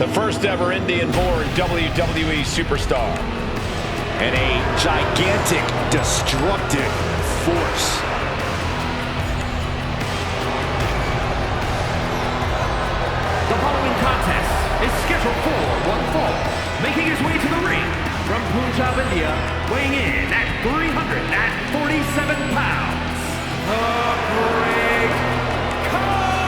the first ever Indian-born WWE superstar. And a gigantic, destructive force. The following contest is scheduled for one fall. Making his way to the ring from Punjab, India, weighing in at 347 pounds, the Great Khali!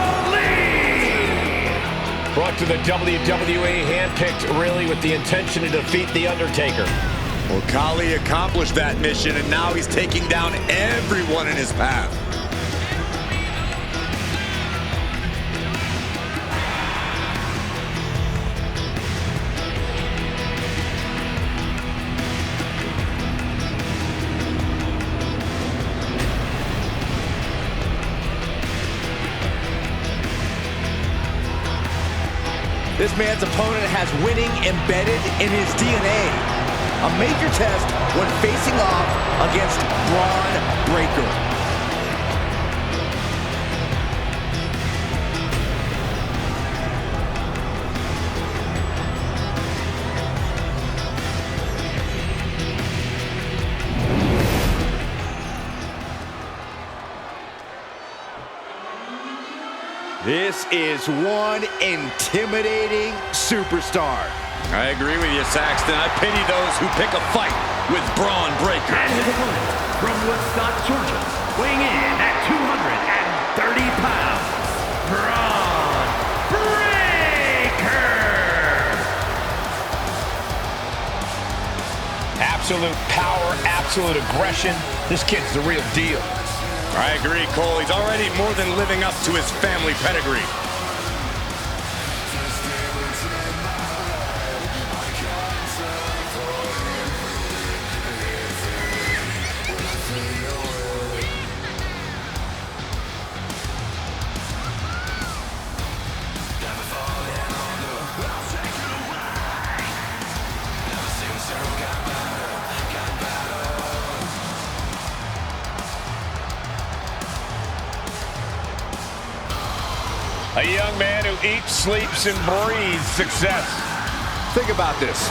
Brought to the WWE, handpicked really with the intention to defeat The Undertaker. Well, Khali accomplished that mission, and now he's taking down everyone in his path. This man's opponent has winning embedded in his DNA. A major test when facing off against Bron Breakker. This is one intimidating superstar. I agree with you, Saxton. I pity those who pick a fight with Bron Breakker. And his opponent from Woodstock, Georgia, weighing in at 230 pounds, Bron Breakker! Absolute power, absolute aggression. This kid's the real deal. I agree, Cole. He's already more than living up to his family pedigree. A young man who eats, sleeps, and breathes success. Think about this.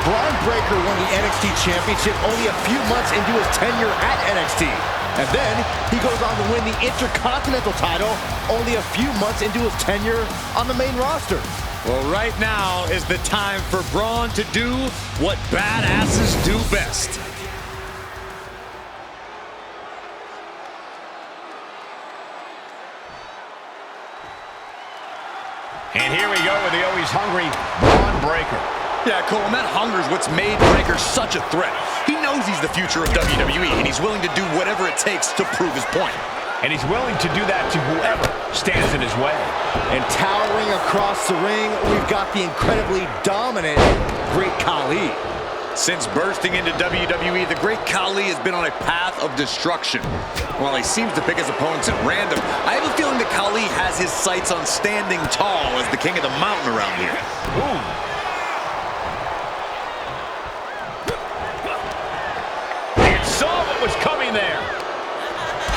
Bron Breakker won the NXT Championship only a few months into his tenure at NXT. And then he goes on to win the Intercontinental title only a few months into his tenure on the main roster. Well, right now is the time for Bron to do what badasses do best. And here we go with the always hungry Bron Breakker. Yeah, Cole, and that hunger's what's made Breakker such a threat. He knows he's the future of WWE, and he's willing to do whatever it takes to prove his point. And he's willing to do that to whoever stands in his way. And towering across the ring, we've got the incredibly dominant Great Khali. Since bursting into WWE, the Great Khali has been on a path of destruction. While he seems to pick his opponents at random, I have a feeling that Khali has his sights on standing tall as the king of the mountain around here. Ooh. He saw what was coming there.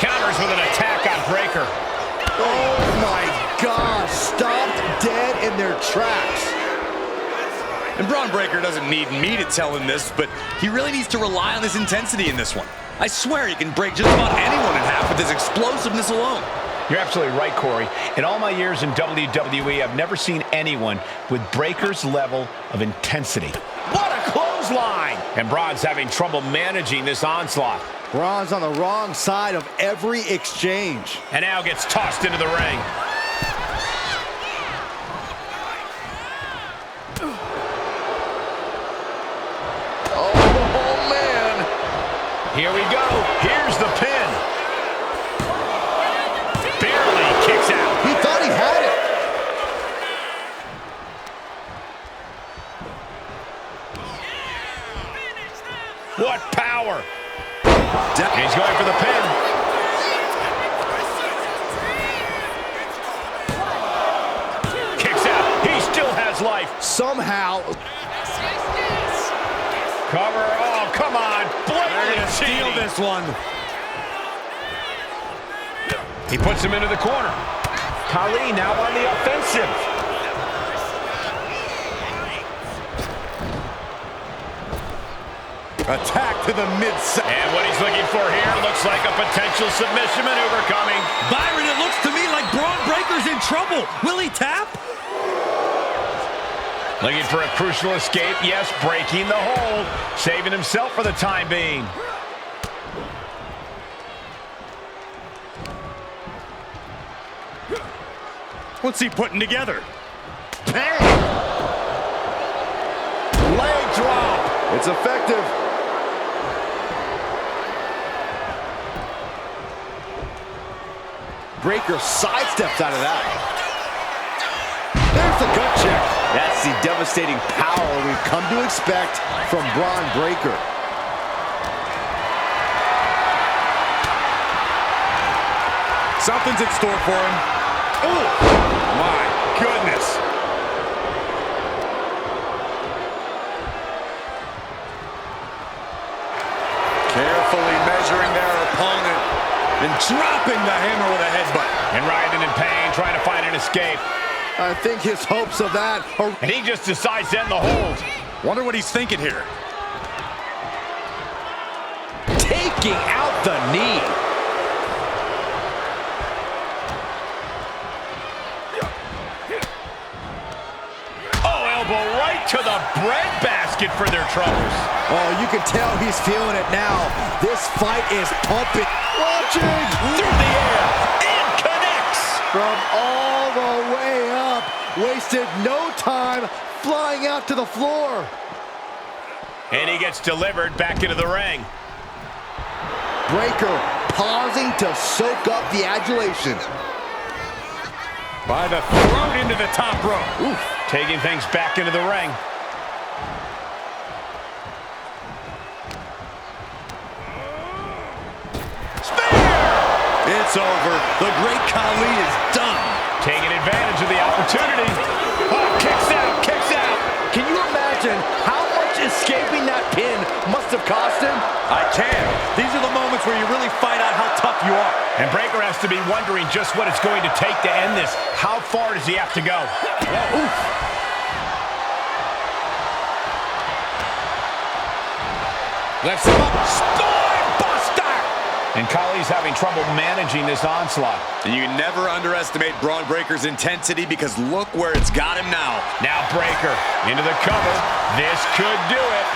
Counters with an attack on Breakker. Oh my gosh, stopped dead in their tracks. And Bron Breakker doesn't need me to tell him this, but he really needs to rely on his intensity in this one. I swear he can break just about anyone in half with his explosiveness alone. You're absolutely right, Corey. In all my years in WWE, I've never seen anyone with Breakker's level of intensity. What a clothesline! And Bron's having trouble managing this onslaught. Bron's on the wrong side of every exchange. And now gets tossed into the ring. Here we go. Here's the pin. Barely kicks out. He thought he had it. What power. He's going for the pin. Kicks out. He still has life. Somehow. Cover. Oh, come on. Blatantly steal this one. He puts him into the corner. Khali now on the offensive. Attack to the mid-side. And what he's looking for here looks like a potential submission maneuver coming. Byron, it looks to me like Bron Breaker's in trouble. Will he tap? Looking for a crucial escape. Yes, breaking the hold. Saving himself for the time being. What's he putting together? Bang! Leg drop. It's effective. Breaker sidesteps out of that. There's the gut check. That's the devastating power we've come to expect from Bron Breakker. Something's in store for him. Oh, my goodness. Carefully measuring their opponent and dropping the hammer with a headbutt. And writhing in pain, trying to find an escape. I think his hopes of that are... And he just decides to end the hold. Wonder what he's thinking here. Taking out the knee. Oh, elbow right to the breadbasket for their troubles. Oh, you can tell he's feeling it now. This fight is pumping. Launching Through the air. And connects. from all the way up. Wasted no time flying out to the floor. And he gets delivered back into the ring. Breakker pausing to soak up the adulation. By the throat into the top rope. Oof. Taking things back into the ring. It's over. The great Khali is done. Taking advantage of the opportunity. Oh, kicks out, kicks out. Can you imagine how much escaping that pin must have cost him? I can. These are the moments where you really find out how tough you are. And Breakker has to be wondering just what it's going to take to end this. How far does he have to go? Oof. Left him up. Spine buster. And Khali's having trouble managing this onslaught. And you never underestimate Bron Breakker's intensity because look where it's got him now. Now Breakker into the cover. This could do it.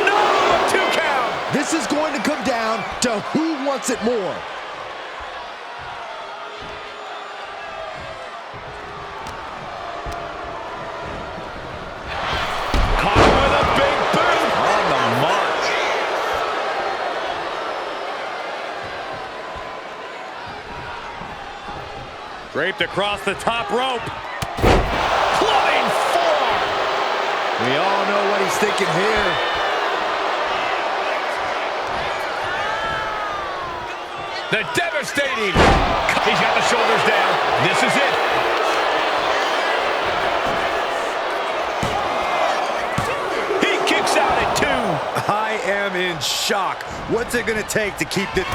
No, 2 count. This is going to come down to who wants it more. Caught with a big boot. On the mark. Draped across the top rope. Clubbing forearm. We all know what he's thinking here. The devastating. He's got the shoulders down. This is it. He kicks out at 2. I am in shock. What's it going to take to keep this?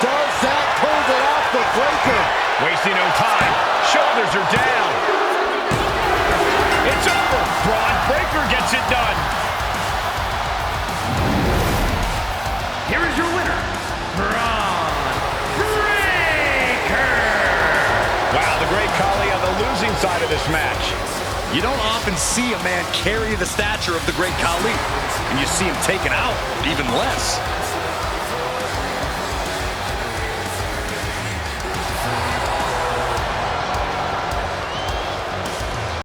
Does that pull it off the Breakker? Wasting no time. Shoulders are down. It's over. Bron Breakker gets it done. Here is your winner, Bron Breakker. Wow, the great Khali on the losing side of this match. You don't often see a man carry the stature of the great Khali, and you see him taken out even less.